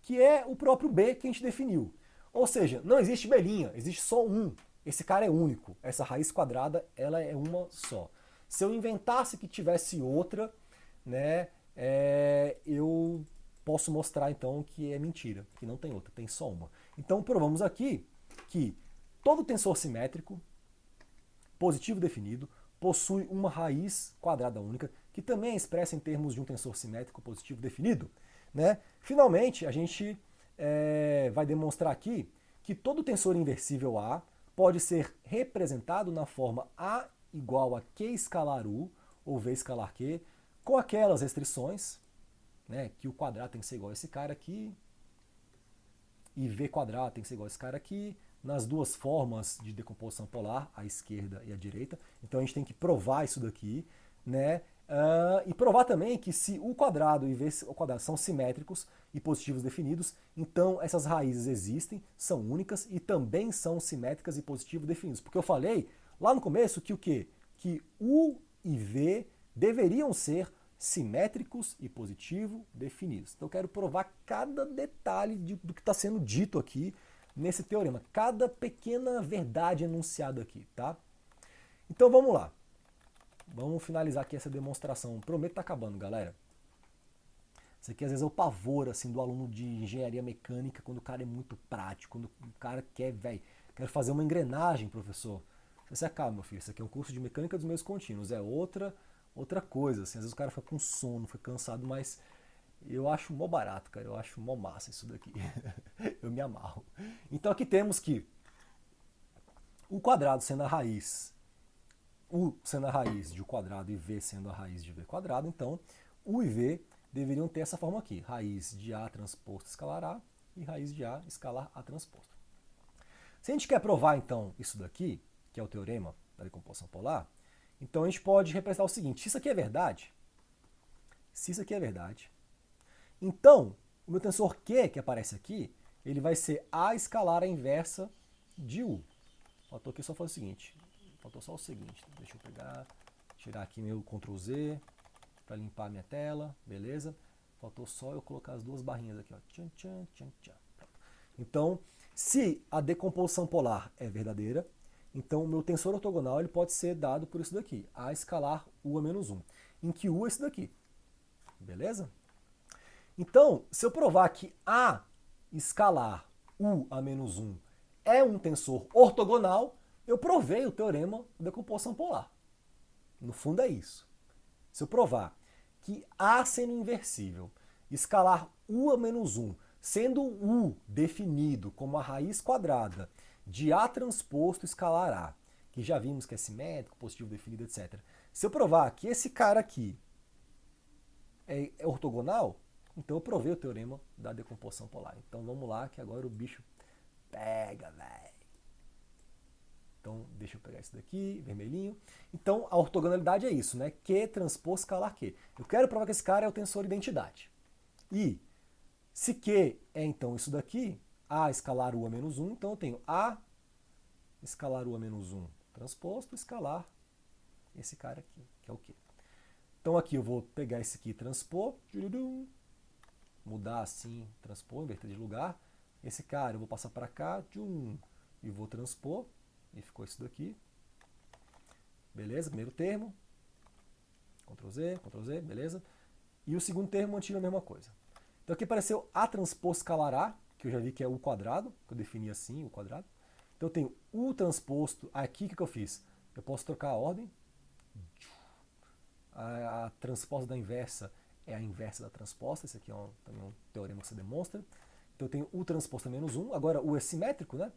que é o próprio B que a gente definiu. Ou seja, não existe B', existe só um. Esse cara é único. Essa raiz quadrada, ela é uma só. Se eu inventasse que tivesse outra, né, eu posso mostrar então que é mentira, que não tem outra, tem só uma. Então provamos aqui que todo tensor simétrico, positivo definido, possui uma raiz quadrada única, que também é expressa em termos de um tensor simétrico positivo definido. Né? Finalmente, a gente vai demonstrar aqui que todo tensor inversível A pode ser representado na forma A igual a Q escalar U, ou V escalar Q, com aquelas restrições, né, que o quadrado tem que ser igual a esse cara aqui, e V quadrado tem que ser igual a esse cara aqui, nas duas formas de decomposição polar, a esquerda e a direita. Então a gente tem que provar isso daqui, né? E provar também que se o quadrado e V ao quadrado são simétricos e positivos definidos, então essas raízes existem, são únicas e também são simétricas e positivos definidos. Porque eu falei lá no começo que o quê? Que U e V deveriam ser simétricos e positivo definidos. Então eu quero provar cada detalhe do que está sendo dito aqui nesse teorema, cada pequena verdade enunciada aqui, tá? Então vamos lá. Vamos finalizar aqui essa demonstração. Prometo que tá acabando, galera. Isso aqui às vezes é o pavor assim, do aluno de engenharia mecânica, quando o cara é muito prático, quando o cara quer, quero fazer uma engrenagem, professor. Você acaba, meu filho. Isso aqui é um curso de mecânica dos meios contínuos. É outra coisa. Assim, às vezes o cara fica com sono, fica cansado, mas eu acho mó barato, cara. Eu acho mó massa isso daqui. Eu me amarro. Então aqui temos que o quadrado sendo a raiz, U sendo a raiz de U quadrado e V sendo a raiz de V quadrado, então U e V deveriam ter essa forma aqui. Raiz de A transposto escalar A e raiz de A escalar A transposto. Se a gente quer provar então isso daqui, que é o teorema da decomposição polar, então a gente pode representar o seguinte: se isso aqui é verdade, então o meu tensor Q, que aparece aqui, ele vai ser A escalar a inversa de U. Faltou aqui só fazer o seguinte. Faltou só o seguinte. Deixa eu pegar, tirar aqui meu Ctrl Z para limpar a minha tela. Beleza? Faltou só eu colocar as duas barrinhas aqui. Ó. Tchan, tchan, tchan, tchan. Então, se a decomposição polar é verdadeira, então o meu tensor ortogonal ele pode ser dado por isso daqui. A escalar U a menos 1. Em que U é esse daqui. Beleza? Então, se eu provar que A escalar U a menos 1 é um tensor ortogonal, eu provei o teorema da decomposição polar. No fundo é isso. Se eu provar que A sendo inversível, escalar U a menos 1, sendo U definido como a raiz quadrada de A transposto escalar A, que já vimos que é simétrico, positivo definido, etc. Se eu provar que esse cara aqui é ortogonal, então eu provei o teorema da decomposição polar. Então vamos lá, que agora o bicho pega, velho. Então, deixa eu pegar esse daqui, vermelhinho. Então, a ortogonalidade é isso, né? Q transposto escalar Q. Eu quero provar que esse cara é o tensor identidade. E, se Q é, então, isso daqui, A escalar U a menos 1, então eu tenho A escalar U a menos 1 transposto escalar esse cara aqui, que é o Q. Então, aqui eu vou pegar esse aqui e transpor, mudar assim, transpor, inverter de lugar. Esse cara eu vou passar para cá, e vou transpor. E ficou isso daqui. Beleza? Primeiro termo. Ctrl Z, beleza? E o segundo termo mantive a mesma coisa. Então aqui apareceu A transposto escalar A, que eu já vi que é U quadrado, que eu defini assim, U quadrado. Então eu tenho U transposto, aqui o que eu fiz? Eu posso trocar a ordem. A transposta da inversa é a inversa da transposta. Esse aqui é também um teorema que você demonstra. Então eu tenho U transposto a menos 1. Agora U é simétrico, né?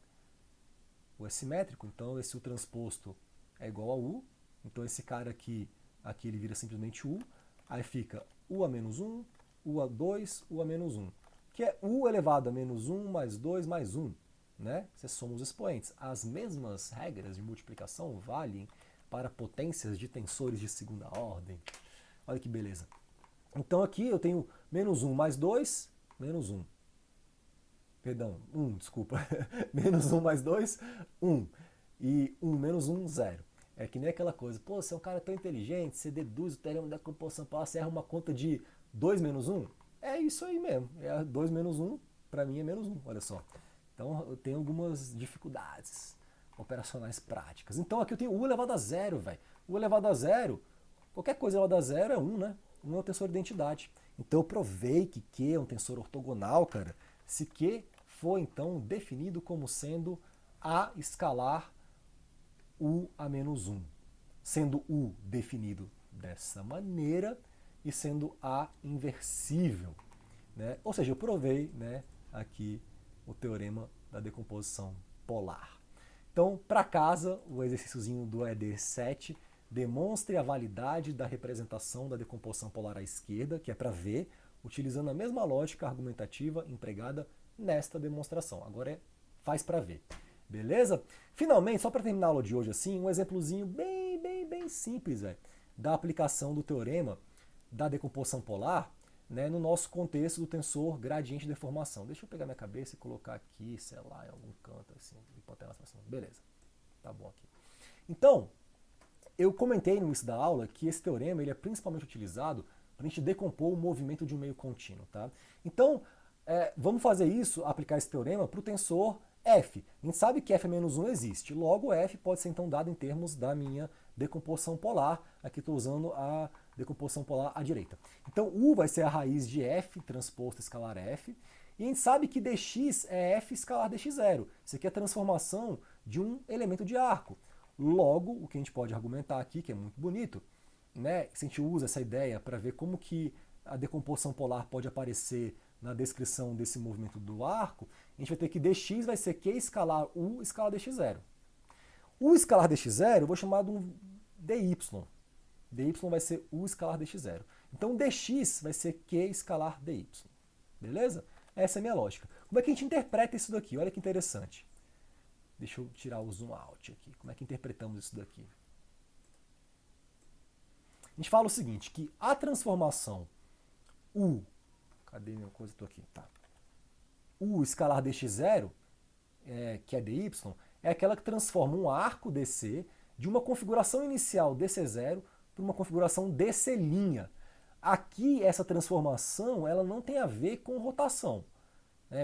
U é simétrico, então esse U transposto é igual a U. Então esse cara aqui ele vira simplesmente U. Aí fica U a menos 1, U a 2, U a menos 1. Que é U elevado a menos 1 mais 2 mais 1. Né? Você soma os expoentes. As mesmas regras de multiplicação valem para potências de tensores de segunda ordem. Olha que beleza. Então aqui eu tenho menos 1 mais 2, menos 1. Perdão, 1, desculpa. Menos 1 mais 2, 1. E 1 menos 1, 0. É que nem aquela coisa, pô, você é um cara tão inteligente, você deduz o teorema da decomposição polar, você erra uma conta de 2 menos 1. É isso aí mesmo. É 2 menos 1, para mim é menos 1, olha só. Então eu tenho algumas dificuldades operacionais práticas. Então aqui eu tenho u elevado a zero, velho. U elevado a zero, qualquer coisa elevada a zero é 1, né? 1 é o tensor de identidade. Então eu provei que Q é um tensor ortogonal, cara, se Q for então definido como sendo A escalar U a menos 1. Sendo U definido dessa maneira e sendo A inversível. Né? Ou seja, eu provei, né, aqui o teorema da decomposição polar. Então, para casa, o exercíciozinho do ED7 demonstre a validade da representação da decomposição polar à esquerda, que é para ver, utilizando a mesma lógica argumentativa empregada nesta demonstração. Agora faz para ver. Beleza? Finalmente, só para terminar a aula de hoje assim, um exemplozinho bem simples, da aplicação do teorema da decomposição polar, né, no nosso contexto do tensor gradiente de deformação. Deixa eu pegar minha cabeça e colocar aqui, sei lá, em algum canto assim, hipotenusa. Beleza, tá bom aqui. Então, eu comentei no início da aula que esse teorema ele é principalmente utilizado para a gente decompor o movimento de um meio contínuo. Tá? Então, vamos fazer isso, aplicar esse teorema para o tensor f. A gente sabe que f menos 1 existe, logo f pode ser então dado em termos da minha decomposição polar. Aqui estou usando a decomposição polar à direita. Então u vai ser a raiz de f transposto escalar f, e a gente sabe que dx é f escalar dx0. Isso aqui é a transformação de um elemento de arco. Logo, o que a gente pode argumentar aqui, que é muito bonito, né, se a gente usa essa ideia para ver como que a decomposição polar pode aparecer na descrição desse movimento do arco, a gente vai ter que dx vai ser q escalar u escalar dx0. U escalar dx0 eu vou chamar de um dy. dy vai ser u escalar dx0. Então dx vai ser q escalar dy. Beleza? Essa é a minha lógica. Como é que a gente interpreta isso daqui? Olha que interessante. Deixa eu tirar o zoom out aqui. Como é que interpretamos isso daqui? A gente fala o seguinte, que a transformação U, cadê minha coisa? Estou aqui, tá. U escalar dx0, que é dy, é aquela que transforma um arco DC de uma configuração inicial dc0 para uma configuração dc'. Aqui, essa transformação ela não tem a ver com rotação.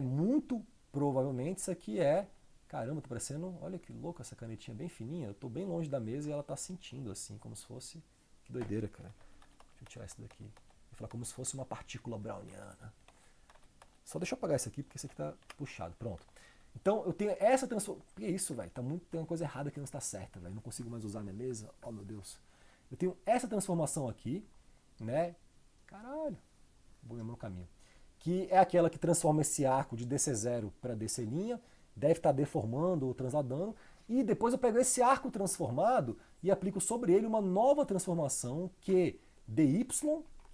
Muito provavelmente isso aqui é... Caramba, tá parecendo... Olha que louco essa canetinha bem fininha. Eu tô bem longe da mesa e ela tá sentindo assim, como se fosse... Que doideira, cara. Deixa eu tirar isso daqui. Vou falar como se fosse uma partícula browniana. Só deixa eu apagar isso aqui, porque isso aqui tá puxado. Pronto. Então, eu tenho essa transformação... Que é isso, velho? Tem uma coisa errada que não está certa, velho. Não consigo mais usar minha mesa. Oh, meu Deus. Eu tenho essa transformação aqui, né? Caralho. Vou lembrar o caminho. Que é aquela que transforma esse arco de dc0 para dc', deve estar deformando ou transladando, e depois eu pego esse arco transformado e aplico sobre ele uma nova transformação, que dy,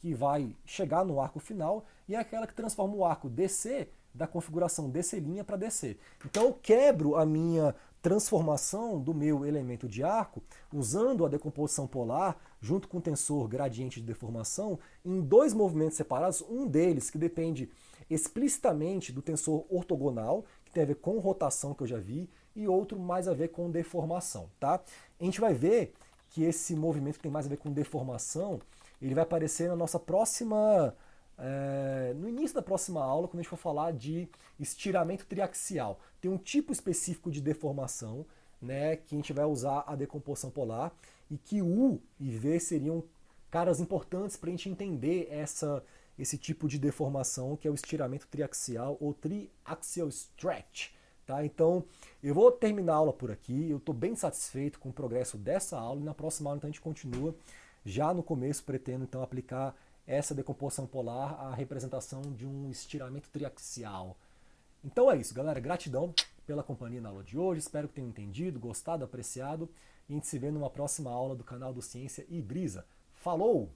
que vai chegar no arco final, e é aquela que transforma o arco DC da configuração dc' para DC. Então eu quebro a minha transformação do meu elemento de arco, usando a decomposição polar, junto com o tensor gradiente de deformação, em dois movimentos separados, um deles que depende explicitamente do tensor ortogonal, que tem a ver com rotação, que eu já vi, e outro mais a ver com deformação. Tá? A gente vai ver que esse movimento que tem mais a ver com deformação, ele vai aparecer na nossa próxima... no início da próxima aula, quando a gente for falar de estiramento triaxial. Tem um tipo específico de deformação, né, que a gente vai usar a decomposição polar, e que U e V seriam caras importantes para a gente entender esse tipo de deformação, que é o estiramento triaxial ou triaxial stretch. Tá? Então, eu vou terminar a aula por aqui. Eu estou bem satisfeito com o progresso dessa aula, e na próxima aula então, a gente continua. Já no começo, pretendo então aplicar essa decomposição polar à representação de um estiramento triaxial. Então é isso, galera. Gratidão pela companhia na aula de hoje. Espero que tenham entendido, gostado, apreciado. E a gente se vê numa próxima aula do canal do Ciência e Brisa. Falou!